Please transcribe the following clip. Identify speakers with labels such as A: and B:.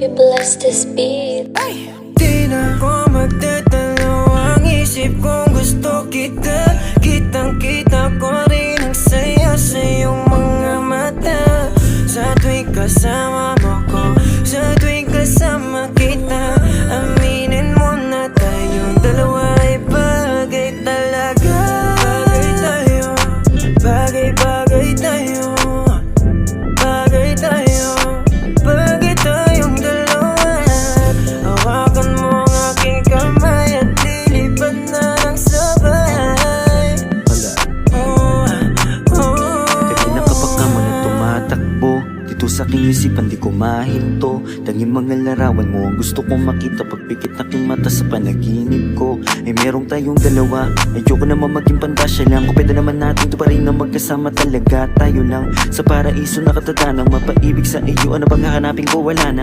A: baby, bless this beat.
B: Di na ko magdadalo ang isip kong gusto kita. Kitang-kita ko rin ang saya sa iyong mga mata. Sa tuwing kasama mo ko, sa tuwing kasama kita, aminin mo na tayong dalawa ay bagay talaga. Bagay tayo, bagay-bagay tayo, bagay tayo, bagay tayong dalawa. Hawakan mo ang aking kamay at lilipad na ng sabay.
C: Kanina ka pa ka mga tumatakbo dito sa aking isipan, di ko mahinto. Tanging mga larawan mo ang gusto kong makita. Pagpikit aking mata sa panaginip ko ay merong tayong dalawa. Ayoko naman maging pandasya lang. Kung pwede naman natin ito pa rin na magkasama talaga. Tayo lang sa paraiso nakatatanang mapaibig sa iyo. Ano bang hahanapin ko? Wala na.